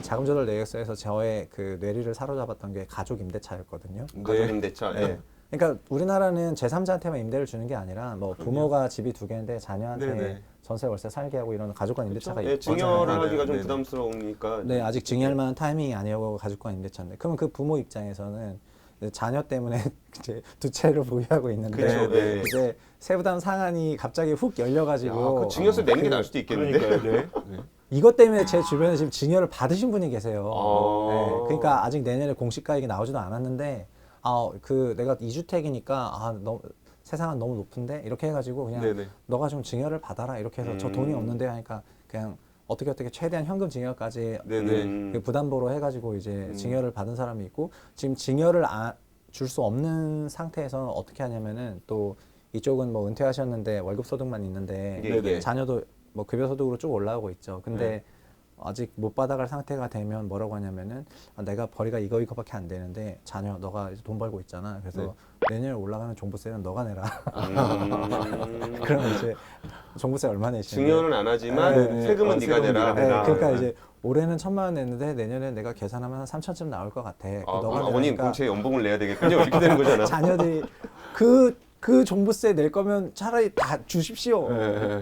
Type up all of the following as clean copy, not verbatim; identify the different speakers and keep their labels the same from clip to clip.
Speaker 1: 자금 조달 내역서에서 저의 그 뇌리를 사로잡았던 게 가족 임대차였거든요.
Speaker 2: 가족 임대차.
Speaker 1: 네.
Speaker 2: 예.
Speaker 1: 그러니까 우리나라는 제3자한테만 임대를 주는 게 아니라 뭐 부모가 집이 2개인데 자녀한테
Speaker 3: 네네.
Speaker 1: 전세 월세 살게 하고 이런 가족간 임대차가
Speaker 2: 예,
Speaker 1: 있잖아요.
Speaker 2: 증여를 하기가 좀
Speaker 3: 네네.
Speaker 2: 부담스러우니까.
Speaker 1: 네, 아직 증여할 만한 타이밍이 아니고 가족간 임대차인데 그러면 그 부모 입장에서는 이제 자녀 때문에 이제 두 채를 보유하고 있는데
Speaker 2: 그쵸, 네.
Speaker 1: 이제 세부담 상한이 갑자기 훅 열려가지고
Speaker 2: 그 증여세 내는 게 나을 수도 있겠는데.
Speaker 3: 그러니까요. 네. 네.
Speaker 1: 이것 때문에 제 주변에 지금 증여를 받으신 분이 계세요.
Speaker 2: 아.
Speaker 1: 네, 그러니까 아직 내년에 공시가액이 나오지도 않았는데 그 내가 2주택이니까 세상은 너무 높은데 이렇게 해가지고 그냥
Speaker 3: 네네.
Speaker 1: 너가 좀 증여를 받아라 이렇게 해서 저 돈이 없는데 하니까 그냥 어떻게 최대한 현금 증여까지
Speaker 3: 네네.
Speaker 1: 그 부담보로 해가지고 이제 증여를 받은 사람이 있고 지금 증여를 줄 수 없는 상태에서는 어떻게 하냐면은 또 이쪽은 뭐 은퇴하셨는데 월급 소득만 있는데
Speaker 3: 네네.
Speaker 1: 자녀도 뭐 급여 소득으로 쭉 올라오고 있죠. 근데 아직 못 받아갈 상태가 되면 뭐라고 하냐면은 내가 벌이가 이거밖에 안 되는데 자녀 너가 이제 돈 벌고 있잖아. 그래서 내년에 올라가는 종부세는 너가 내라. 그러면 이제 종부세 얼마 내시는데?
Speaker 2: 증여는 안 하지만
Speaker 1: 네,
Speaker 2: 세금은 네가
Speaker 3: 세금은
Speaker 2: 내라.
Speaker 3: 네가 내라.
Speaker 1: 그러니까 이제 올해는 1,000만 원 냈는데 내년에 내가 계산하면 한 3,000쯤 나올 것 같아.
Speaker 2: 아,
Speaker 1: 너가
Speaker 2: 그럼 아버님
Speaker 1: 내라니까
Speaker 2: 그럼 제 연봉을 내야 되겠군요. 이렇게 되는 거잖아.
Speaker 1: 자녀들이 그 종부세 낼 거면 차라리 다 주십시오.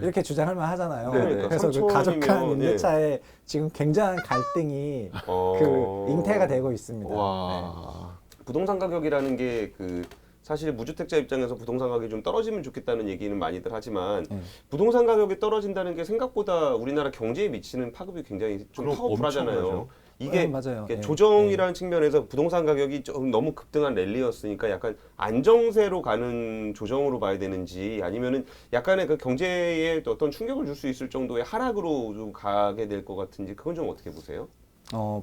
Speaker 1: 이렇게 주장할 만 하잖아요.
Speaker 3: 그러니까
Speaker 1: 그래서 그
Speaker 2: 3,000원이면,
Speaker 1: 가족간 임대차에 지금 굉장한 갈등이 그 잉태가 되고 있습니다. 네.
Speaker 3: 와.
Speaker 2: 부동산 가격이라는 게 그 사실 무주택자 입장에서 부동산 가격이 좀 떨어지면 좋겠다는 얘기는 많이들 하지만 부동산 가격이 떨어진다는 게 생각보다 우리나라 경제에 미치는 파급이 굉장히 좀
Speaker 3: 그럼
Speaker 2: 파워풀하잖아요.
Speaker 3: 엄청나죠.
Speaker 2: 이게
Speaker 1: 맞아요.
Speaker 2: 이게
Speaker 1: 예.
Speaker 2: 조정이라는 측면에서 부동산 가격이 좀 너무 급등한 랠리였으니까 약간 안정세로 가는 조정으로 봐야 되는지 아니면은 약간의 그 경제에 어떤 충격을 줄 수 있을 정도의 하락으로 좀 가게 될 것 같은지 그건 좀 어떻게 보세요?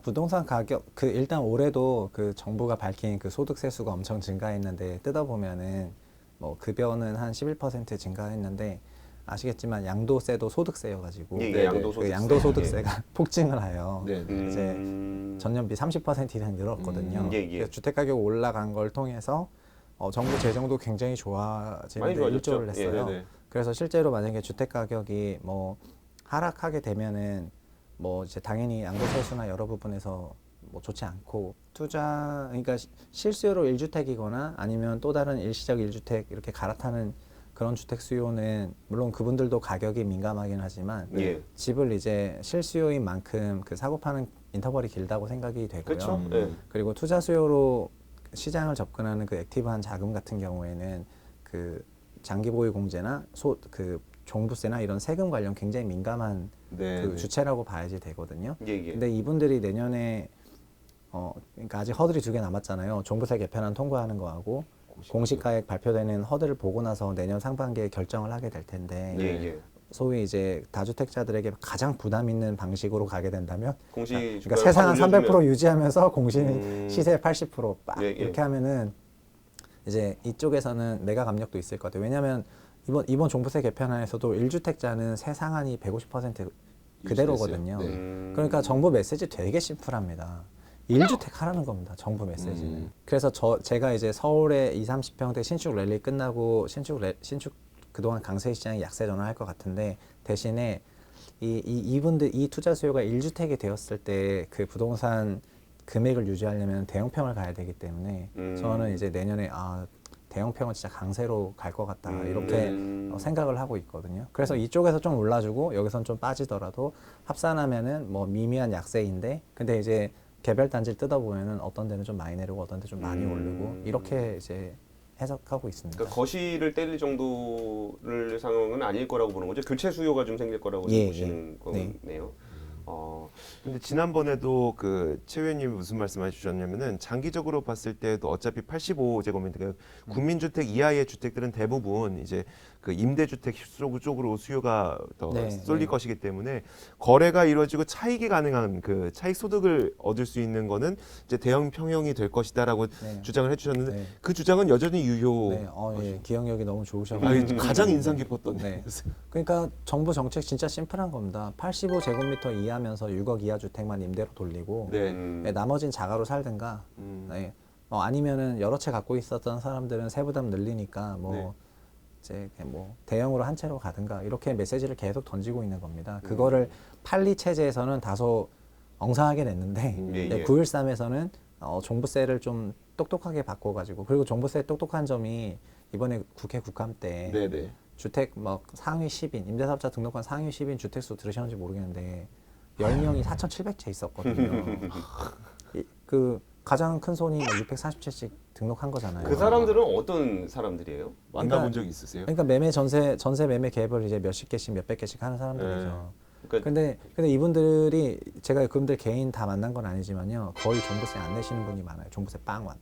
Speaker 1: 부동산 가격 일단 올해도 그 정부가 밝힌 그 소득 세수가 엄청 증가했는데 뜯어보면은 뭐 급여는 한 11% 증가했는데 아시겠지만 양도세도 소득세여가지고
Speaker 2: 예, 양도소득세.
Speaker 1: 그 양도소득세가 폭증을 해요.
Speaker 3: 네.
Speaker 1: 이제 전년비 30% 이상 늘었거든요.
Speaker 2: 예.
Speaker 1: 그래서 주택 가격 올라간 걸 통해서 정부 재정도 굉장히
Speaker 2: 많이
Speaker 1: 좋아지는데
Speaker 2: 좋아졌죠.
Speaker 1: 일조를 했어요.
Speaker 3: 네.
Speaker 1: 그래서 실제로 만약에 주택 가격이 뭐 하락하게 되면은 뭐 이제 당연히 양도세수나 여러 부분에서 뭐 좋지 않고 그러니까 실수요로 1주택이거나 아니면 또 다른 일시적 1주택 이렇게 갈아타는 그런 주택 수요는 물론 그분들도 가격이 민감하긴 하지만
Speaker 2: 예.
Speaker 1: 집을 이제 실수요인 만큼 그 사고 파는 인터벌이 길다고 생각이 되고요.
Speaker 2: 그렇죠. 예.
Speaker 1: 그리고 투자 수요로 시장을 접근하는 그 액티브한 자금 같은 경우에는 그 장기 보유 공제나 그 종부세나 이런 세금 관련 굉장히 민감한 그 주체라고 봐야지 되거든요.
Speaker 2: 예.
Speaker 1: 근데 이분들이 내년에 그러니까 아직 허들이 2개 남았잖아요. 종부세 개편안 통과하는 거하고 공시가액 발표되는 허들을 보고 나서 내년 상반기에 결정을 하게 될 텐데
Speaker 2: 예.
Speaker 1: 소위 이제 다주택자들에게 가장 부담 있는 방식으로 가게 된다면
Speaker 2: 공시
Speaker 1: 그러니까 세상 한
Speaker 2: 올려주면
Speaker 1: 300% 유지하면서 공시는 시세 80%
Speaker 2: 예.
Speaker 1: 이렇게 하면은 이제 이쪽에서는 매각 압력도 있을 것 같아요. 왜냐하면 이번 종부세 개편안에서도 1주택자는 세 상한이 150% 그대로거든요.
Speaker 3: 네.
Speaker 1: 그러니까 정부 메시지 되게 심플합니다. 1주택 하라는 겁니다. 정부 메시지는. 그래서 제가 이제 서울에 20, 30평대 신축 랠리 끝나고 신축 그동안 강세 시장이 약세 전환할 것 같은데 대신에 이분들 이 투자 수요가 1주택이 되었을 때 그 부동산 금액을 유지하려면 대형평을 가야 되기 때문에 저는 이제 내년에 대형평은 진짜 강세로 갈 것 같다 이렇게 생각을 하고 있거든요. 그래서 이쪽에서 좀 올라주고 여기선 좀 빠지더라도 합산하면은 뭐 미미한 약세인데 근데 이제 개별 단지를 뜯어보면은 어떤 데는 좀 많이 내리고 어떤 데 좀 많이 오르고 이렇게 이제 해석하고 있습니다.
Speaker 2: 그러니까 거시를 때릴 정도를 상황은 아닐 거라고 보는 거죠. 교체 수요가 좀 생길 거라고 보시는 거네요.
Speaker 3: 근데 지난번에도 그 최 의원님 무슨 말씀해 주셨냐면은 장기적으로 봤을 때도 어차피 85제곱미터 국민주택 이하의 주택들은 대부분 이제 그 임대주택 쪽으로 수요가 더 쏠릴 것이기 때문에 거래가 이루어지고 차익이 가능한 그 차익 소득을 얻을 수 있는 거는 이제 대형 평형이 될 것이다라고 주장을 해주셨는데 그 주장은 여전히 유효.
Speaker 1: 기억력이 너무 좋으셔가지고
Speaker 3: 가장 인상 깊었던.
Speaker 1: 그러니까 정부 정책 진짜 심플한 겁니다. 85제곱미터 이하면서 6억 이하 주택만 임대로 돌리고 나머지는 자가로 살든가 아니면은 여러 채 갖고 있었던 사람들은 세부담 늘리니까 이제 뭐 대형으로 한 채로 가든가 이렇게 메시지를 계속 던지고 있는 겁니다. 그거를 판리 체제에서는 다소 엉성하게 냈는데
Speaker 2: 예.
Speaker 1: 913에서는 종부세를 좀 똑똑하게 바꿔가지고 그리고 종부세 똑똑한 점이 이번에 국회 국감 때
Speaker 3: 네네.
Speaker 1: 주택 막 상위 10인 임대사업자 등록한 상위 10인 주택수 들으셨는지 모르겠는데 10명이 4,700채 있었거든요. 그 가장 큰 손이 647씩 등록한 거잖아요.
Speaker 2: 그 사람들은 어떤 사람들이에요?
Speaker 3: 만나본 적 있으세요?
Speaker 1: 그러니까 매매 전세 매매 갭을 이제 몇십 개씩 몇백 개씩 하는 사람들이죠.
Speaker 2: 그러니까
Speaker 1: 근데 이분들이 제가 그분들 개인 다 만난 건 아니지만요. 거의 종부세 안 내시는 분이 많아요. 종부세 빵원.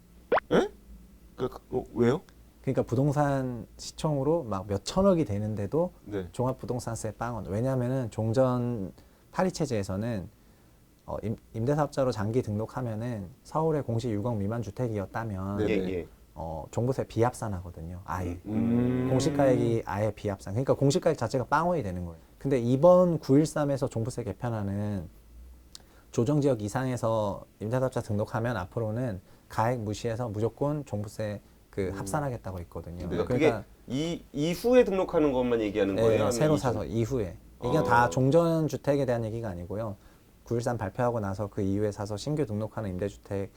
Speaker 3: 왜요?
Speaker 1: 그러니까 부동산 시총으로 막 몇 천억이 되는데도
Speaker 3: 네.
Speaker 1: 종합부동산세 빵원. 왜냐하면은 종전 파리 체제에서는 임대사업자로 장기 등록하면은 서울에 공시 6억 미만 주택이었다면
Speaker 3: 네.
Speaker 2: 예.
Speaker 1: 종부세 비합산하거든요. 아예.
Speaker 3: 음.
Speaker 1: 공시가액이 아예 비합산. 그러니까 공시가액 자체가 빵원이 되는 거예요. 근데 이번 913에서 종부세 개편안은 조정지역 이상에서 임대사업자 등록하면 앞으로는 가액 무시해서 무조건 종부세 합산하겠다고 했거든요.
Speaker 2: 그러니까 그게 이후에 등록하는 것만 얘기하는 거예요? 아니면
Speaker 1: 새로
Speaker 2: 이전?
Speaker 1: 사서 이후에. 이게 다 종전 주택에 대한 얘기가 아니고요. 913 발표하고 나서 그 이후에 사서 신규 등록하는 임대주택에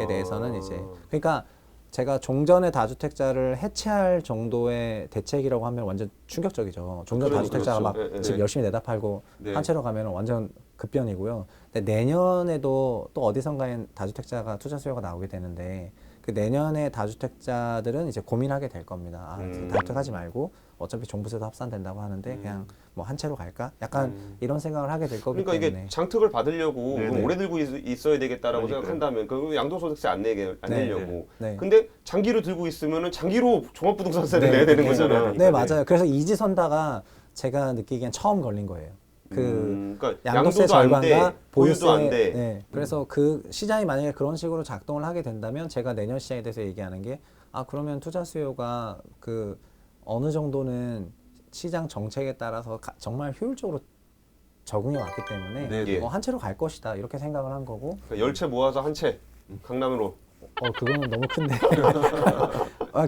Speaker 1: 대해서는 이제 그러니까 제가 종전의 다주택자를 해체할 정도의 대책이라고 하면 완전 충격적이죠. 종전 다주택자가 막 집 열심히 내다 팔고 한 채로 가면 완전 급변이고요. 근데 내년에도 또 어디선가에 다주택자가 투자 수요가 나오게 되는데 그 내년에 다주택자들은 이제 고민하게 될 겁니다. 다주택 하지 말고 어차피 종부세도 합산된다고 하는데 그냥 뭐 한 채로 갈까? 약간 이런 생각을 하게 될 거기
Speaker 2: 그러니까
Speaker 1: 때문에.
Speaker 2: 이게 장특을 받으려고
Speaker 3: 네네.
Speaker 2: 그럼 오래 들고 있어야 되겠다라고
Speaker 3: 그러니까요.
Speaker 2: 생각한다면 그 양도소득세 안 내려고.
Speaker 1: 네.
Speaker 2: 근데 장기로 들고 있으면은 장기로 종합부동산세를
Speaker 1: 네,
Speaker 2: 내야 되는
Speaker 1: 네,
Speaker 2: 거잖아.
Speaker 1: 네, 맞아요. 그래서 이지선다가 제가 느끼기엔 처음 걸린 거예요.
Speaker 2: 그러니까
Speaker 1: 양도세
Speaker 2: 양도도 안 돼,
Speaker 1: 절반과
Speaker 2: 보유도 안
Speaker 1: 보유세.
Speaker 2: 돼.
Speaker 1: 네. 그래서 그 시장이 만약에 그런 식으로 작동을 하게 된다면 제가 내년 시장에 대해서 얘기하는 게 그러면 투자 수요가 어느 정도는 시장 정책에 따라서 정말 효율적으로 적응해 왔기 때문에
Speaker 3: 네네.
Speaker 1: 한 채로 갈 것이다 이렇게 생각을 한 거고.
Speaker 2: 그러니까 10채 모아서 한 채 강남으로.
Speaker 1: 그거는 너무 큰데.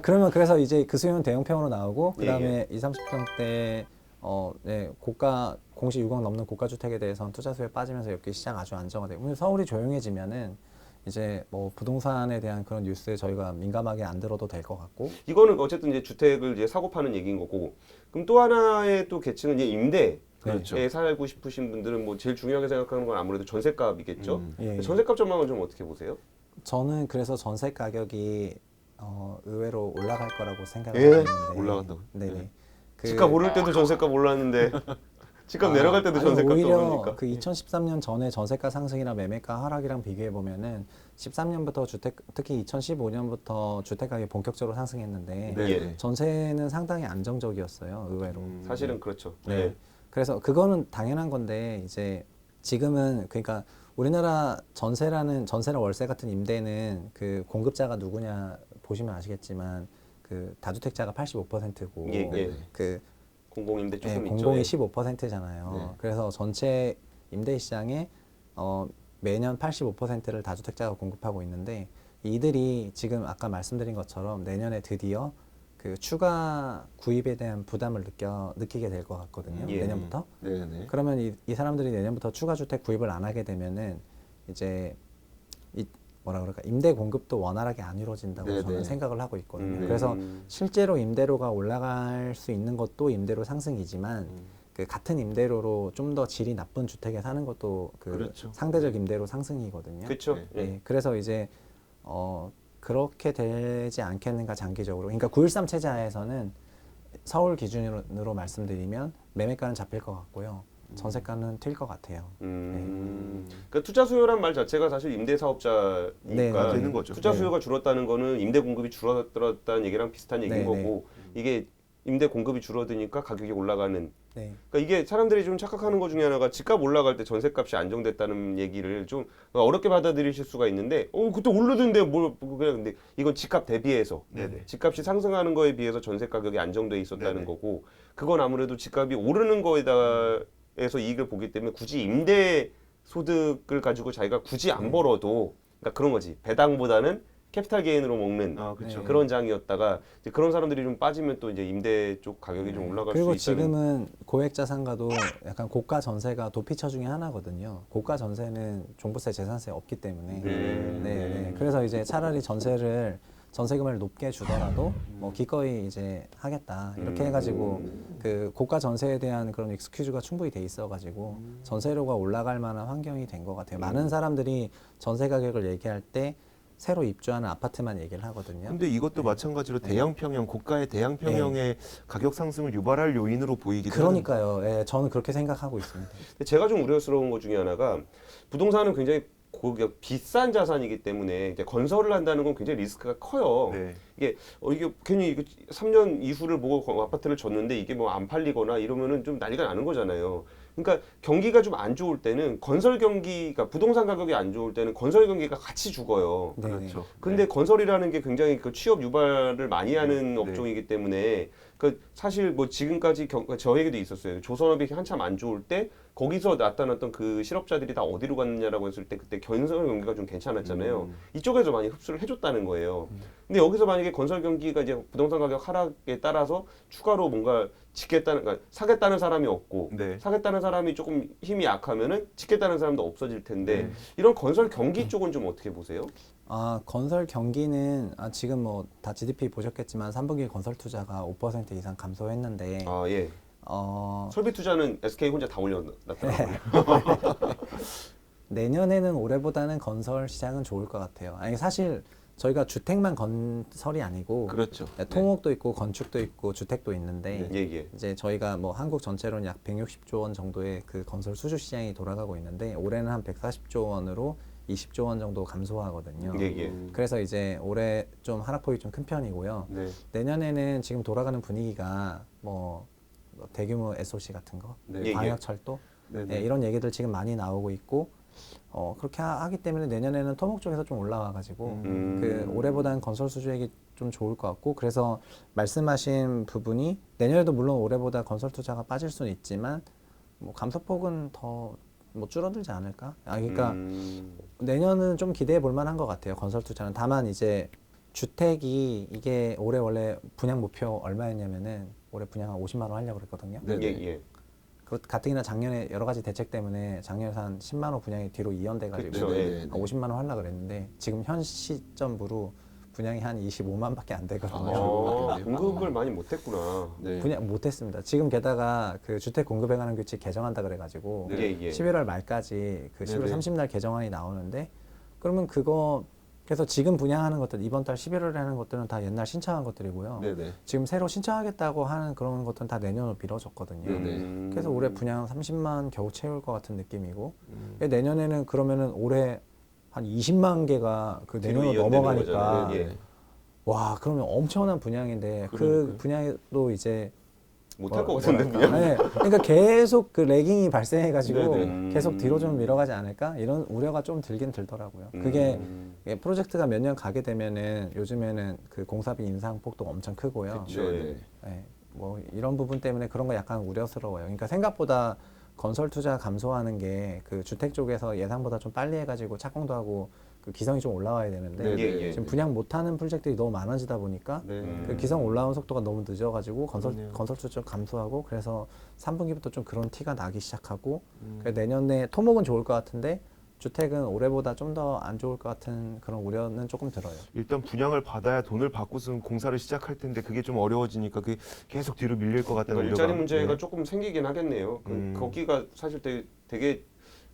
Speaker 1: 그러면 그래서 이제 그 수요는 대형평으로 나오고 그다음에 20, 30평대 고가 공시 6억 넘는 고가 주택에 대해서는 투자 수요 빠지면서 여기 시장 아주 안정화되고 오늘 서울이 조용해지면은 이제 뭐 부동산에 대한 그런 뉴스에 저희가 민감하게 안 들어도 될 것 같고.
Speaker 2: 이거는 어쨌든 이제 주택을 이제 사고 파는 얘기인 거고. 그럼 또 하나의 또 계층은 이제 임대.
Speaker 3: 그렇죠.
Speaker 2: 에 살고 싶으신 분들은 뭐 제일 중요하게 생각하는 건 아무래도 전셋값이겠죠.
Speaker 1: 예.
Speaker 2: 전셋값 전망은 좀 어떻게 보세요?
Speaker 1: 저는 그래서 전세 가격이 의외로 올라갈 거라고 생각을
Speaker 2: 예?
Speaker 1: 하는데.
Speaker 3: 올라간다고요?
Speaker 1: 네네.
Speaker 2: 집값 오를 때도 전셋값 올랐는데 집값 내려갈 때도 전셋값도
Speaker 1: 오히려
Speaker 2: 오르니까.
Speaker 1: 그 2013년 전에 전세가 상승이나 매매가 하락이랑 비교해 보면은 13년부터 특히 2015년부터 주택 가격이 본격적으로 상승했는데
Speaker 3: 네.
Speaker 1: 전세는 상당히 안정적이었어요. 의외로.
Speaker 2: 사실은 그렇죠.
Speaker 1: 네. 그래서 그거는 당연한 건데 이제 지금은 그러니까 우리나라 전세나 월세 같은 임대는 그 공급자가 누구냐 보시면 아시겠지만 그 다주택자가 85%고
Speaker 2: 예.
Speaker 1: 그
Speaker 2: 공공임대 조금 있죠.
Speaker 1: 공공이
Speaker 2: 예.
Speaker 1: 15%잖아요.
Speaker 3: 네.
Speaker 1: 그래서 전체 임대 시장에 매년 85%를 다주택자가 공급하고 있는데 이들이 지금 아까 말씀드린 것처럼 내년에 드디어 그 추가 구입에 대한 부담을 느끼게 될 것 같거든요.
Speaker 2: 예.
Speaker 1: 내년부터.
Speaker 3: 네네.
Speaker 1: 그러면 이 사람들이 내년부터 추가 주택 구입을 안 하게 되면은 이제 임대 공급도 원활하게 안 이루어진다고
Speaker 3: 네네.
Speaker 1: 저는 생각을 하고 있거든요.
Speaker 2: 네.
Speaker 1: 그래서 실제로 임대료가 올라갈 수 있는 것도 임대료 상승이지만 그 같은 임대료로 좀 더 질이 나쁜 주택에 사는 것도
Speaker 3: 그렇죠.
Speaker 1: 상대적 임대료 상승이거든요.
Speaker 2: 그렇죠.
Speaker 3: 네.
Speaker 2: 예.
Speaker 1: 네, 그래서 이제 그렇게 되지 않겠는가 장기적으로. 그러니까 913 체제 하에서는 서울 기준으로 말씀드리면 매매가는 잡힐 것 같고요. 전세가는 튈 것 같아요.
Speaker 2: 그러니까 투자 수요란 말 자체가 사실 임대 사업자니까
Speaker 1: 네,
Speaker 3: 되는 거죠.
Speaker 2: 투자
Speaker 1: 네.
Speaker 2: 수요가 줄었다는 거는 임대 공급이 줄어들었다는 얘기랑 비슷한 얘기인
Speaker 1: 네,
Speaker 2: 거고 이게 임대 공급이 줄어드니까 가격이 올라가는.
Speaker 1: 네.
Speaker 2: 그러니까 이게 사람들이 좀 착각하는 것 중에 하나가 집값 올라갈 때 전세값이 안정됐다는 얘기를 좀 어렵게 받아들이실 수가 있는데 그때 오르던데 뭘 그냥 근데 이건 집값 대비해서
Speaker 3: 네네.
Speaker 2: 집값이 상승하는 거에 비해서 전세 가격이 안정돼 있었다는
Speaker 3: 네네.
Speaker 2: 거고 그건 아무래도 집값이 오르는 거에다에서 이익을 보기 때문에 굳이 임대 소득을 가지고 자기가 굳이 안 벌어도 그러니까 그런 거지 배당보다는 캐피탈 게인으로 먹는
Speaker 3: 그렇죠.
Speaker 1: 네.
Speaker 2: 그런 장이었다가 이제 그런 사람들이 좀 빠지면 또 이제 임대 쪽 가격이 좀 올라갈
Speaker 1: 그리고
Speaker 2: 수 있다는.
Speaker 1: 지금은 고액 자산가도 약간 고가 전세가 도피처 중에 하나거든요. 고가 전세는 종부세, 재산세 없기 때문에. 네. 그래서 이제 차라리 전세금을 높게 주더라도 뭐 기꺼이 이제 하겠다 이렇게 해가지고 그 고가 전세에 대한 그런 익스큐즈가 충분히 돼 있어가지고 전세료가 올라갈 만한 환경이 된 것 같아요. 많은 사람들이 전세 가격을 얘기할 때 새로 입주하는 아파트만 얘기를 하거든요.
Speaker 3: 근데 이것도 마찬가지로 대형 평형, 고가의 대형 평형의 가격 상승을 유발할 요인으로 보이기도
Speaker 1: 그러니까요. 예, 저는 그렇게 생각하고 있습니다.
Speaker 2: 근데 제가 좀 우려스러운 것 중에 하나가 부동산은 굉장히 비싼 자산이기 때문에 이제 건설을 한다는 건 굉장히 리스크가 커요.
Speaker 3: 네.
Speaker 2: 이게 괜히 3년 이후를 보고 아파트를 줬는데 이게 뭐 안 팔리거나 이러면은 좀 난리가 나는 거잖아요. 그러니까 경기가 좀 안 좋을 때는 건설 경기가 부동산 가격이 안 좋을 때는 건설 경기가 같이 죽어요.
Speaker 1: 네.
Speaker 3: 그렇죠.
Speaker 2: 근데 건설이라는 게 굉장히 그 취업 유발을 많이 하는
Speaker 3: 네.
Speaker 2: 업종이기 때문에 그 사실 뭐 지금까지 저에게도 있었어요. 조선업이 한참 안 좋을 때 거기서 나타났던 그 실업자들이 다 어디로 갔느냐라고 했을 때 그때 건설 경기가 좀 괜찮았잖아요. 이쪽에서 많이 흡수를 해줬다는 거예요. 근데 여기서 만약에 건설 경기가 이제 부동산 가격 하락에 따라서 추가로 뭔가 그러니까 사겠다는 사람이 없고
Speaker 3: 네.
Speaker 2: 사겠다는 사람이 조금 힘이 약하면은 짓겠다는 사람도 없어질 텐데 이런 건설 경기 쪽은 좀 어떻게 보세요?
Speaker 1: 건설 경기는 지금 뭐 다 GDP 보셨겠지만 3분기 건설 투자가 5% 이상 감소했는데
Speaker 2: 예. 설비 투자는 SK 혼자 다 올려놨더라고요.
Speaker 1: 내년에는 올해보다는 건설 시장은 좋을 것 같아요. 아니 사실 저희가 주택만 건설이 아니고
Speaker 3: 그렇죠.
Speaker 1: 토목도 있고 건축도 있고 주택도 있는데
Speaker 2: 예.
Speaker 1: 이제 저희가 뭐 한국 전체로는 약 160조 원 정도의 그 건설 수주 시장이 돌아가고 있는데 올해는 한 140조 원으로 20조 원 정도 감소하거든요.
Speaker 2: 예.
Speaker 1: 그래서 이제 올해 좀 하락폭이 좀 큰 편이고요.
Speaker 2: 네.
Speaker 1: 내년에는 지금 돌아가는 분위기가 뭐 대규모 SOC 같은 거,
Speaker 2: 네.
Speaker 1: 광역철도 네, 이런 얘기들 지금 많이 나오고 있고 그렇게 하기 때문에 내년에는 토목 쪽에서 좀 올라와가지고 그 올해보다는 건설 수주액이 좀 좋을 것 같고 그래서 말씀하신 부분이 내년에도 물론 올해보다 건설 투자가 빠질 수는 있지만 뭐 감소폭은 더 뭐 줄어들지 않을까? 그러니까 내년은 좀 기대해 볼 만한 것 같아요. 건설 투자는 다만 이제 주택이 이게 올해 원래 분양 목표 얼마였냐면은 올해 분양 한 50만 원 하려고 그랬거든요.
Speaker 2: 예.
Speaker 1: 가뜩이나 작년에 여러 가지 대책 때문에 작년에 한 10만 원 분양이 뒤로 이연돼가지고
Speaker 2: 그쵸, 예.
Speaker 1: 50만 원 하려고 그랬는데 지금 현 시점으로 분양이 한 25만밖에 안 되거든요.
Speaker 2: 공급을 많이 못했구나.
Speaker 3: 네.
Speaker 1: 분양 못했습니다. 지금 게다가 그 주택 공급에 관한 규칙 개정한다 그래가지고
Speaker 2: 예.
Speaker 1: 11월 말까지 그 11월
Speaker 3: 네네.
Speaker 1: 30날 개정안이 나오는데 그러면 그거 그래서 지금 분양하는 것들 이번 달 11월에 하는 것들은 다 옛날 신청한 것들이고요.
Speaker 3: 네네.
Speaker 1: 지금 새로 신청하겠다고 하는 그런 것들은 다 내년으로 미뤄졌거든요. 그래서 올해 분양 30만 겨우 채울 것 같은 느낌이고 내년에는 그러면은 올해 한 20만 개가 그
Speaker 2: 뒤로
Speaker 1: 내년으로
Speaker 2: 이연되는
Speaker 1: 넘어가니까
Speaker 2: 거잖아요. 예.
Speaker 1: 와 그러면 엄청난 분양인데 그 분양도 이제
Speaker 2: 못할 것 같은데
Speaker 1: 뭐랄까.
Speaker 2: 그냥.
Speaker 1: 네, 그러니까 계속 그 래깅이 발생해가지고
Speaker 2: 네네.
Speaker 1: 계속 뒤로 좀 밀어가지 않을까 이런 우려가 좀 들긴 들더라고요. 그게 프로젝트가 몇 년 가게 되면은 요즘에는 그 공사비 인상폭도 엄청 크고요.
Speaker 2: 그쵸. 예.
Speaker 1: 네, 뭐 이런 부분 때문에 그런 거 약간 우려스러워요. 그러니까 생각보다 건설 투자 감소하는 게 그 주택 쪽에서 예상보다 좀 빨리 해가지고 착공도 하고 그 기성이 좀 올라와야 되는데
Speaker 2: 예.
Speaker 1: 지금 분양 못하는 프로젝트들이 너무 많아지다 보니까 그 기성 올라온 속도가 너무 늦어가지고 건설 투자 좀 감소하고 그래서 3분기부터 좀 그런 티가 나기 시작하고 그래서 내년에 토목은 좋을 것 같은데 주택은 올해보다 좀 더 안 좋을 것 같은 그런 우려는 조금 들어요.
Speaker 3: 일단 분양을 받아야 돈을 받고선 공사를 시작할 텐데 그게 좀 어려워지니까 그게 계속 뒤로 밀릴 것 같다는
Speaker 2: 그러니까 일자리
Speaker 3: 우려가.
Speaker 2: 문제가
Speaker 3: 네.
Speaker 2: 조금 생기긴 하겠네요. 거기가 사실 되게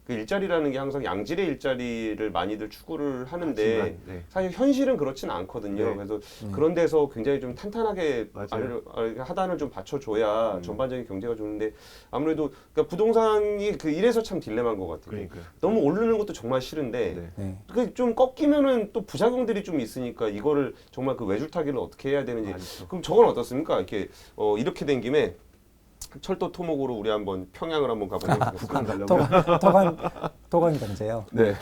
Speaker 2: 그 일자리라는 게 항상 양질의 일자리를 많이들 추구를 하는데
Speaker 3: 하지만, 네.
Speaker 2: 사실 현실은 그렇지는 않거든요.
Speaker 3: 네.
Speaker 2: 그래서 그런 데서 굉장히 좀 탄탄하게
Speaker 3: 맞아요.
Speaker 2: 하단을 좀 받쳐줘야 전반적인 경제가 좋은데 아무래도 그러니까 부동산이 그 이래서 참 딜레마인 것 같아요.
Speaker 3: 그러니까요.
Speaker 2: 너무 오르는 것도 정말 싫은데
Speaker 3: 네.
Speaker 1: 네.
Speaker 2: 그 좀 꺾이면은 또 부작용들이 좀 있으니까 이거를 정말 그 외줄타기를 어떻게 해야 되는지.
Speaker 3: 많죠.
Speaker 2: 그럼 저건 어떻습니까? 이렇게 된 김에 철도 토목으로 우리 한번 평양을 한번 가보도록
Speaker 3: 북한
Speaker 2: 하겠습니다.
Speaker 3: 가려고.
Speaker 1: 토건 경제요.
Speaker 3: 네.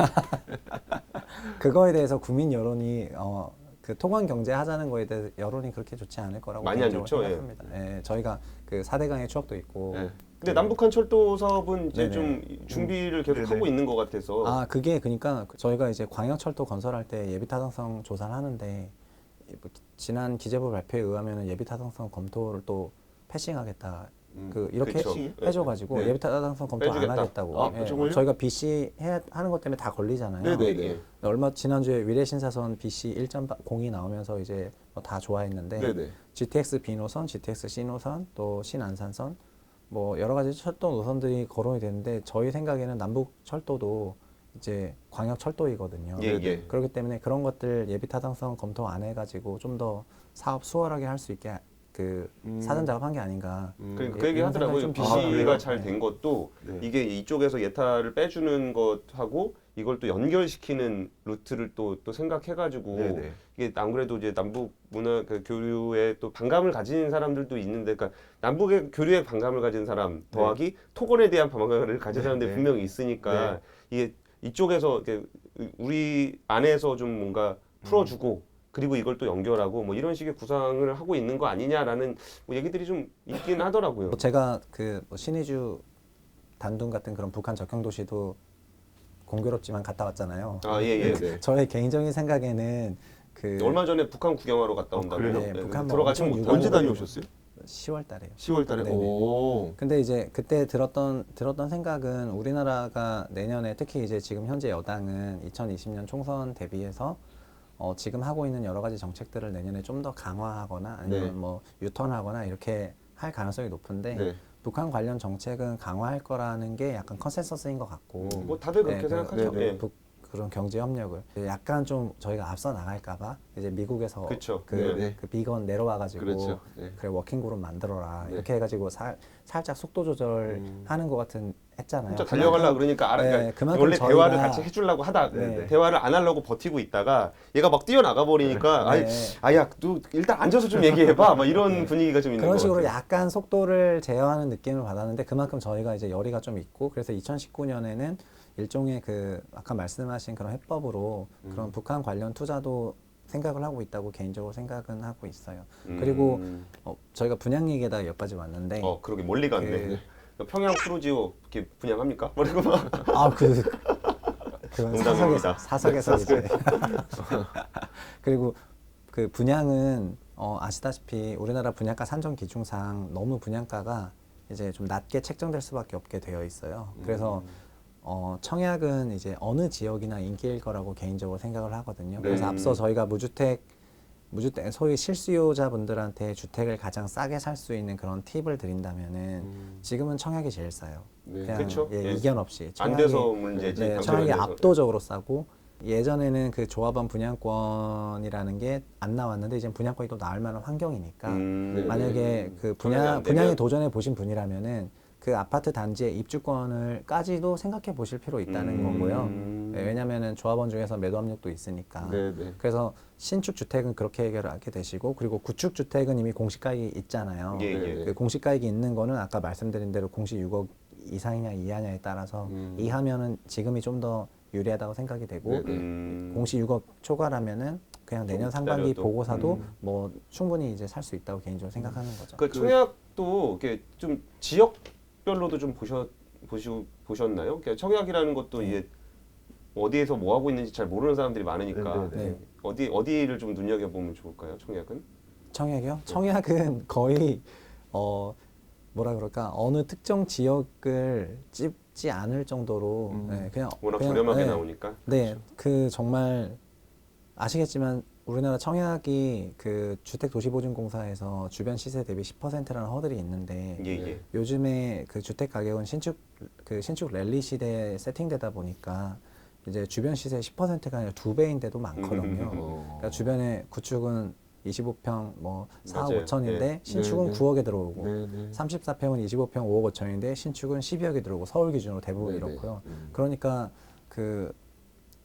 Speaker 1: 그거에 대해서 국민 여론이 그 토건 경제 하자는 거에 대해 여론이 그렇게 좋지 않을 거라고
Speaker 2: 많이 안
Speaker 1: 개인적으로
Speaker 2: 좋죠, 예.
Speaker 1: 생각합니다. 예, 저희가 그 4대강의 추억도 있고
Speaker 3: 네.
Speaker 2: 근데 남북한 철도 사업은 이제
Speaker 1: 네네.
Speaker 2: 좀 준비를 계속
Speaker 3: 네네.
Speaker 2: 하고 있는 것 같아서.
Speaker 1: 아, 그게 그러니까 저희가 이제 광역철도 건설할 때 예비타당성 조사를 하는데 지난 기재부 발표에 의하면 예비타당성 검토를 또 패싱하겠다. 이렇게
Speaker 2: 그쵸.
Speaker 1: 해줘가지고
Speaker 3: 네.
Speaker 1: 예비타당성 검토
Speaker 2: 빼주겠다.
Speaker 1: 안 하겠다고.
Speaker 3: 아, 정말요?
Speaker 1: 저희가 BC 하는 것 때문에 다 걸리잖아요.
Speaker 3: 네네네.
Speaker 2: 예.
Speaker 1: 얼마 지난주에 위례신사선 BC 1.0이 나오면서 이제 뭐다 좋아했는데
Speaker 3: 네네.
Speaker 1: GTX B 노선, GTX C 노선, 또 신안산선 뭐 여러 가지 철도 노선들이 거론이 되는데 저희 생각에는 남북 철도도 이제 광역 철도이거든요.
Speaker 2: 예, 예.
Speaker 1: 그렇기 때문에 그런 것들 예비 타당성 검토 안 해가지고 좀 더 사업 수월하게 할 수 있게 사전 작업한 게 아닌가.
Speaker 2: 그 얘기
Speaker 1: 이런 생각이
Speaker 2: 하더라고요.
Speaker 1: 좀
Speaker 2: BC가
Speaker 3: 그래요?
Speaker 2: 잘 된 것도
Speaker 3: 네.
Speaker 2: 이게 이쪽에서 예타를 빼주는 것하고 이걸 또 연결시키는 루트를 또 생각해가지고
Speaker 3: 네네.
Speaker 2: 이게 안 그래도 이제 남북 문화 그 교류에 또 반감을 가진 사람들도 있는데, 그러니까 남북의 교류에 반감을 가진 사람 더하기 토건에 대한 반감을 가진 사람들이
Speaker 3: 네.
Speaker 2: 분명히 있으니까 이게 이쪽에서 이렇게 우리 안에서 좀 뭔가 풀어주고 그리고 이걸 또 연결하고 뭐 이런 식의 구상을 하고 있는 거 아니냐라는 뭐 얘기들이 좀 있긴 하더라고요.
Speaker 1: 뭐 제가 뭐 신의주 단둥 같은 그런 북한 적형 도시도 공교롭지만 갔다 왔잖아요.
Speaker 2: 아, 예, 예.
Speaker 3: 네.
Speaker 1: 저의 개인적인 생각에는
Speaker 2: 얼마 전에 북한 구경하러 갔다 온다고.
Speaker 3: 그래요?
Speaker 1: 네, 북한 뭐
Speaker 2: 들어가지
Speaker 1: 엄청
Speaker 2: 못하고.
Speaker 3: 언제 다녀오셨어요?
Speaker 1: 10월 달에요.
Speaker 3: 10월 달에.
Speaker 1: 네네.
Speaker 3: 오.
Speaker 1: 근데 이제 그때 들었던 생각은 우리나라가 내년에 특히 이제 지금 현재 여당은 2020년 총선 대비해서 지금 하고 있는 여러 가지 정책들을 내년에 좀 더 강화하거나 아니면
Speaker 3: 네.
Speaker 1: 뭐 유턴하거나 이렇게 할 가능성이 높은데
Speaker 3: 네.
Speaker 1: 북한 관련 정책은 강화할 거라는 게 약간 컨센서스인 것 같고
Speaker 2: 뭐 다들 그렇게 생각하죠.
Speaker 3: 네,
Speaker 2: 예.
Speaker 1: 그런 경제 협력을 약간 좀 저희가 앞서 나갈까봐 이제 미국에서
Speaker 2: 그쵸.
Speaker 3: 네.
Speaker 1: 그 비건 내려와가지고
Speaker 3: 그렇죠. 네.
Speaker 1: 그래 워킹 그룹 만들어라
Speaker 3: 네.
Speaker 1: 이렇게 해가지고 살짝 속도 조절하는 것 같은 했잖아요.
Speaker 2: 혼자 달려가려고 그러니까
Speaker 1: 네, 그만큼
Speaker 2: 원래
Speaker 1: 저희가-
Speaker 2: 대화를 같이 해주려고 하다
Speaker 1: 네.
Speaker 2: 대화를 안 하려고 버티고 있다가 얘가 막 뛰어나가 버리니까
Speaker 1: 네.
Speaker 2: 아야 너 일단 앉아서 좀 얘기해봐 막 이런 분위기가 좀 있는
Speaker 1: 그런
Speaker 2: 것
Speaker 1: 식으로
Speaker 2: 같아요.
Speaker 1: 약간 속도를 제어하는 느낌을 받았는데 그만큼 저희가 이제 열의가 좀 있고 그래서 2019년에는 일종의 아까 말씀하신 그런 해법으로 그런 북한 관련 투자도 생각을 하고 있다고 개인적으로 생각은 하고 있어요. 그리고 저희가 분양 얘기에다가 여기까지 왔는데
Speaker 2: 그러게 멀리 갔네. 평양 크루지오 이렇게 분양합니까? 그리고 막
Speaker 1: 그건
Speaker 2: 농담입니다.
Speaker 1: 사석에서 이제 그리고 그 분양은 아시다시피 우리나라 분양가 산정 기준상 너무 분양가가 이제 좀 낮게 책정될 수밖에 없게 되어 있어요. 그래서 청약은 이제 어느 지역이나 인기일 거라고 개인적으로 생각을 하거든요. 그래서 앞서 저희가 무주택 소위 실수요자분들한테 주택을 가장 싸게 살 수 있는 그런 팁을 드린다면은 지금은 청약이 제일 싸요.
Speaker 3: 네.
Speaker 1: 그냥
Speaker 2: 그쵸. 예.
Speaker 1: 이견 없이
Speaker 2: 안 돼서 문제지.
Speaker 1: 네,
Speaker 2: 당첨이
Speaker 1: 청약이
Speaker 2: 안 돼서.
Speaker 1: 압도적으로 싸고 예전에는 그 조합원 분양권이라는 게 안 나왔는데 이제 분양권이 또 나올 만한 환경이니까
Speaker 3: 네.
Speaker 1: 만약에 그
Speaker 2: 청약이 안 되면?
Speaker 1: 분양에 도전해 보신 분이라면은 그 아파트 단지의 입주권을까지도 생각해 보실 필요 있다는 거고요. 네, 왜냐면은 조합원 중에서 매도 압력도 있으니까.
Speaker 3: 네, 네.
Speaker 1: 그래서 신축 주택은 그렇게 해결하게 되시고 그리고 구축 주택은 이미 공시가액이 있잖아요.
Speaker 2: 예, 예.
Speaker 1: 그 공시가액이 있는 거는 아까 말씀드린 대로 공시 6억 이상이냐 이하냐에 따라서 이하면은 지금이 좀 더 유리하다고 생각이 되고
Speaker 3: 네, 네.
Speaker 1: 공시 6억 초과라면은 그냥 내년
Speaker 2: 좀
Speaker 1: 상반기
Speaker 2: 기다려도.
Speaker 1: 보고 사도 뭐 충분히 이제 살 수 있다고 개인적으로 생각하는 거죠.
Speaker 2: 그 청약도 이렇게 좀 지역별로도 좀 보셨나요? 그러니까 청약이라는 것도 이게 어디에서 뭐 하고 있는지 잘 모르는 사람들이 많으니까
Speaker 3: 네, 네,
Speaker 1: 네.
Speaker 2: 어디를 좀 눈여겨 보면 좋을까요? 청약은?
Speaker 1: 청약이요? 청약은 거의 뭐라 그럴까 어느 특정 지역을 찝지 않을 정도로 네, 그냥
Speaker 2: 워낙
Speaker 1: 그냥,
Speaker 2: 저렴하게
Speaker 1: 네,
Speaker 2: 나오니까.
Speaker 1: 네, 그 정말 아시겠지만 우리나라 청약이 그 주택도시보증공사에서 주변 시세 대비 10%라는 허들이 있는데
Speaker 2: 예, 예.
Speaker 1: 요즘에 그 주택 가격은 신축 랠리 시대에 세팅되다 보니까 이제 주변 시세 10%가 아니라 2배인데도 많거든요. 그러니까 주변에 구축은 25평 뭐 4억
Speaker 2: 맞아요.
Speaker 1: 5천인데
Speaker 2: 네.
Speaker 1: 신축은
Speaker 3: 네, 네.
Speaker 1: 9억에 들어오고
Speaker 3: 네, 네.
Speaker 1: 34평은 25평 5억 5천인데 신축은 12억에 들어오고 서울 기준으로 대부분
Speaker 3: 네, 네.
Speaker 1: 이렇고요. 그러니까 그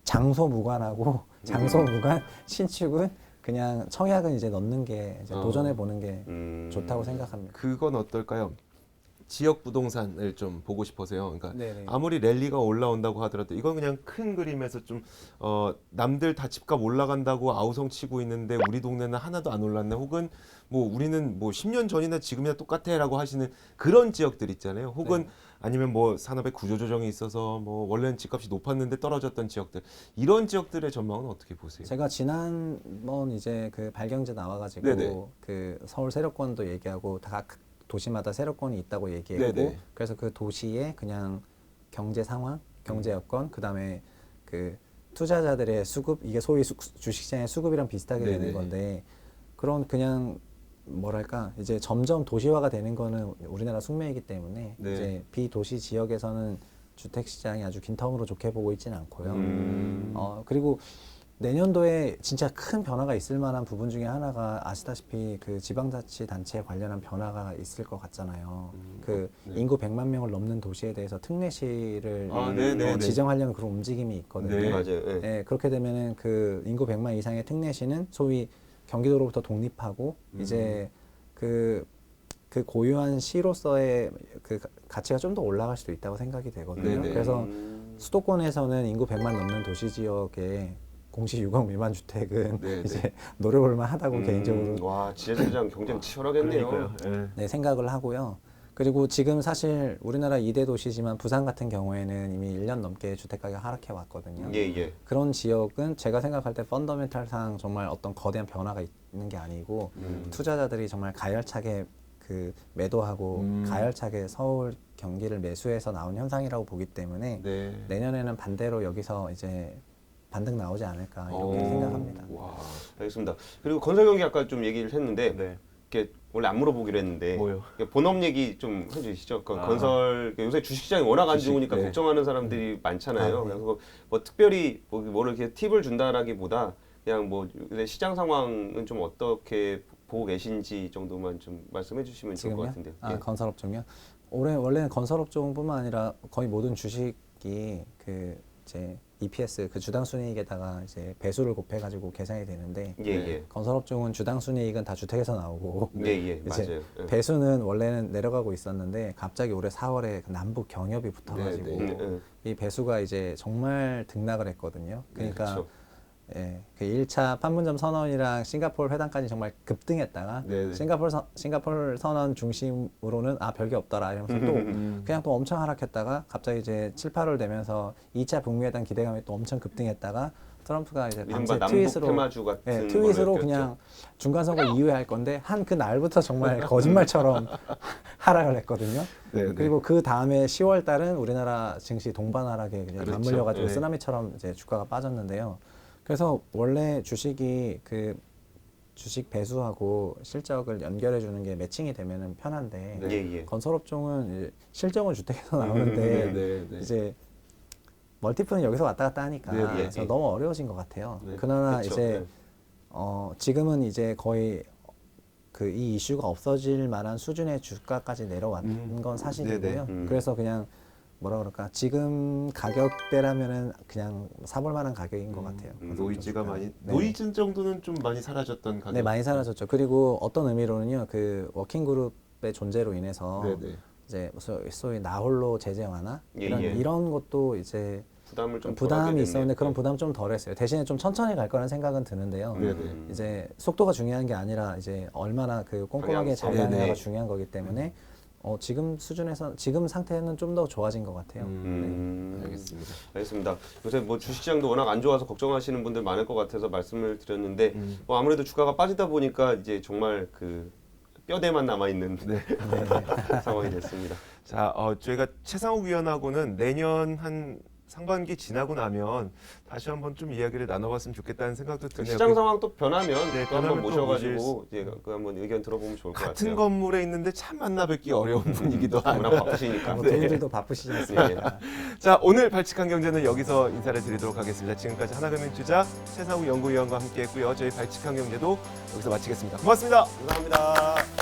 Speaker 1: 장소 무관하고 장소 무관 신축은 그냥 청약은 이제 넣는 게 이제 도전해 보는 게 좋다고 생각합니다.
Speaker 3: 그건 어떨까요? 지역 부동산을 좀 보고 싶어서요. 그러니까
Speaker 1: 네네.
Speaker 3: 아무리 랠리가 올라온다고 하더라도 이건 그냥 큰 그림에서 좀 남들 다 집값 올라간다고 아우성 치고 있는데 우리 동네는 하나도 안 올랐네. 혹은 뭐 우리는 뭐 10년 전이나 지금이나 똑같아라고 하시는 그런 지역들 있잖아요. 혹은
Speaker 1: 네.
Speaker 3: 아니면 뭐 산업의 구조 조정이 있어서 뭐 원래는 집값이 높았는데 떨어졌던 지역들, 이런 지역들의 전망은 어떻게 보세요?
Speaker 1: 제가 지난번 이제 그 발경제 나와가지고
Speaker 3: 네네.
Speaker 1: 그 서울 세력권도 얘기하고 각 도시마다 세력권이 있다고 얘기했고
Speaker 3: 네네.
Speaker 1: 그래서 그 도시의 그냥 경제 상황, 경제 여건, 그다음에 그 투자자들의 수급, 이게 소위 주식시장의 수급이랑 비슷하게
Speaker 3: 네네.
Speaker 1: 되는 건데 그런 그냥 뭐랄까 이제 점점 도시화가 되는 거는 우리나라 숙명이기 때문에
Speaker 3: 네.
Speaker 1: 이제 비도시 지역에서는 주택 시장이 아주 긴텀으로 좋게 보고 있지는 않고요. 그리고 내년도에 진짜 큰 변화가 있을 만한 부분 중에 하나가 아시다시피 그 지방자치단체에 관련한 변화가 있을 것 같잖아요. 그
Speaker 3: 네.
Speaker 1: 인구 100만 명을 넘는 도시에 대해서 특례시를
Speaker 3: 네네.
Speaker 1: 지정하려는 그런 움직임이 있거든요.
Speaker 3: 네.
Speaker 2: 맞아요. 예.
Speaker 1: 예, 그렇게 되면은 그 인구 100만 이상의 특례시는 소위 경기도로부터 독립하고 이제 그 고유한 시로서의 그 가치가 좀 더 올라갈 수도 있다고 생각이 되거든요.
Speaker 3: 네네.
Speaker 1: 그래서 수도권에서는 인구 100만 넘는 도시 지역에 공시 유공 미만 주택은
Speaker 3: 네네.
Speaker 1: 이제 노려볼 만하다고 개인적으로
Speaker 2: 와, 지하철장 경쟁 치열하겠네요.
Speaker 3: 그러니까요. 예.
Speaker 1: 네, 생각을 하고요. 그리고 지금 사실 우리나라 2대 도시지만 부산 같은 경우에는 이미 1년 넘게 주택가격 하락해 왔거든요.
Speaker 2: 예, 예.
Speaker 1: 그런 지역은 제가 생각할 때 펀더멘탈상 정말 어떤 거대한 변화가 있는 게 아니고 투자자들이 정말 가열차게 그 매도하고 가열차게 서울 경기를 매수해서 나온 현상이라고 보기 때문에
Speaker 3: 네.
Speaker 1: 내년에는 반대로 여기서 이제 반등 나오지 않을까 이렇게
Speaker 3: 오.
Speaker 1: 생각합니다.
Speaker 3: 와.
Speaker 2: 알겠습니다. 그리고 건설 경기 아까 좀 얘기를 했는데
Speaker 3: 네.
Speaker 2: 이렇게 원래 안 물어보기로 했는데
Speaker 3: 뭐요?
Speaker 2: 이렇게 본업 얘기 좀 해주시죠. 그
Speaker 3: 아.
Speaker 2: 건설 요새 주식시장이 워낙 안
Speaker 3: 주식,
Speaker 2: 좋으니까
Speaker 3: 네.
Speaker 2: 걱정하는 사람들이 많잖아요.
Speaker 1: 아, 네.
Speaker 2: 그래서 뭐 특별히 뭐를 이렇게 팁을 준다라기보다 그냥 뭐 요새 시장 상황은 좀 어떻게 보고 계신지 정도만 좀 말씀해 주시면 좋을 것
Speaker 1: 지금요?
Speaker 2: 같은데요.
Speaker 1: 아,
Speaker 2: 예.
Speaker 1: 건설업종이요? 올해 원래는 건설업종뿐만 아니라 거의 모든 주식이 그 이제 EPS 그 주당 순이익에다가 이제 배수를 곱해가지고 계산이 되는데
Speaker 2: 예, 예.
Speaker 1: 건설업종은 주당 순이익은 다 주택에서 나오고
Speaker 2: 예, 예,
Speaker 1: 네. 이제
Speaker 2: 맞아요. 예.
Speaker 1: 배수는 원래는 내려가고 있었는데 갑자기 올해 4월에 그 남북 경협이 붙어가지고
Speaker 3: 네,
Speaker 2: 네.
Speaker 1: 이 배수가 이제 정말 등락을 했거든요. 그러니까
Speaker 2: 그렇죠.
Speaker 1: 예, 그 1차 판문점 선언이랑 싱가포르 회담까지 정말 급등했다가
Speaker 3: 네네.
Speaker 1: 싱가포르 선언 중심으로는 아 별게 없더라 이러면서 또 그냥 또 엄청 하락했다가 갑자기 이제 7, 8월 되면서 2차 북미 회담 기대감이 또 엄청 급등했다가 트럼프가 이제
Speaker 2: 이른바
Speaker 1: 밤새
Speaker 2: 남북
Speaker 1: 트윗으로
Speaker 2: 테마주 같은
Speaker 1: 예, 트윗으로
Speaker 2: 걸로
Speaker 1: 그냥 중간 선거 이후에 할 건데 한 그 날부터 정말 거짓말처럼 하락을 했거든요.
Speaker 3: 네네.
Speaker 1: 그리고 그 다음에 10월 달은 우리나라 증시 동반 하락에 그냥
Speaker 3: 그렇죠.
Speaker 1: 맞물려가지고
Speaker 3: 네.
Speaker 1: 쓰나미처럼 이제 주가가 빠졌는데요. 그래서 원래 주식이 그 주식 배수하고 실적을 연결해 주는 게 매칭이 되면은 편한데
Speaker 2: 예, 예.
Speaker 1: 건설업종은 이제 실적은 주택에서 나오는데
Speaker 3: 네.
Speaker 1: 이제 멀티플은 여기서 왔다 갔다 하니까
Speaker 3: 네, 네.
Speaker 1: 그래서 너무 어려워진 것 같아요.
Speaker 3: 네.
Speaker 1: 그러나
Speaker 2: 그쵸,
Speaker 1: 이제
Speaker 2: 네.
Speaker 1: 지금은 이제 거의 그 이 이슈가 없어질 만한 수준의 주가까지 내려왔는 건 사실이고요.
Speaker 3: 네네.
Speaker 1: 그래서 그냥 뭐라 그럴까 지금 가격대라면은 그냥 사볼 만한 가격인 것 같아요.
Speaker 3: 노이즈가 많이
Speaker 1: 네.
Speaker 3: 노이즈 정도는 좀 많이 사라졌던 가격.
Speaker 1: 네, 많이 사라졌죠. 그리고 어떤 의미로는요, 그 워킹 그룹의 존재로 인해서
Speaker 3: 네네.
Speaker 1: 이제 소위 나홀로 제재 완화
Speaker 2: 예,
Speaker 1: 이런
Speaker 2: 예.
Speaker 1: 이런 것도 이제
Speaker 2: 부담을 좀
Speaker 1: 부담이
Speaker 2: 덜하게
Speaker 1: 있었는데
Speaker 2: 됐네요.
Speaker 1: 그런 부담 좀 덜했어요. 대신에 좀 천천히 갈 거라는 생각은 드는데요.
Speaker 3: 네네.
Speaker 1: 이제 속도가 중요한 게 아니라 이제 얼마나 그 꼼꼼하게 잘
Speaker 2: 방향성.
Speaker 1: 가느냐가
Speaker 3: 네네.
Speaker 1: 중요한 거기 때문에 지금 수준에서 지금 상태는 좀 더 좋아진 것 같아요.
Speaker 3: 알겠습니다.
Speaker 2: 알겠습니다. 요새 뭐 주식시장도 워낙 안 좋아서 걱정하시는 분들 많을 것 같아서 말씀을 드렸는데 뭐 아무래도 주가가 빠지다 보니까 이제 정말 그 뼈대만 남아 있는 상황이 됐습니다.
Speaker 3: 자, 저희가 최상욱 위원하고는 내년 한 상반기 지나고 나면 다시 한번 좀 이야기를 나눠봤으면 좋겠다는 생각도 드네요.
Speaker 2: 시장 상황 또 변하면
Speaker 3: 네,
Speaker 2: 또 한번
Speaker 3: 변하면 또
Speaker 2: 모셔가지고 이제 그 한번 의견 들어보면 좋을 것 같아요.
Speaker 3: 같은 건물에 있는데 참 만나 뵙기 어려운 분이기도 하고.
Speaker 2: 워낙 바쁘시니까.
Speaker 1: 뭐
Speaker 3: 네.
Speaker 1: 저희들도 바쁘시지 않습니까?
Speaker 3: 자, 오늘 발칙한 경제는 여기서 인사를 드리도록 하겠습니다. 지금까지 하나금융투자 최상욱 연구위원과 함께했고요. 저희 발칙한 경제도 여기서 마치겠습니다. 고맙습니다.
Speaker 2: 감사합니다.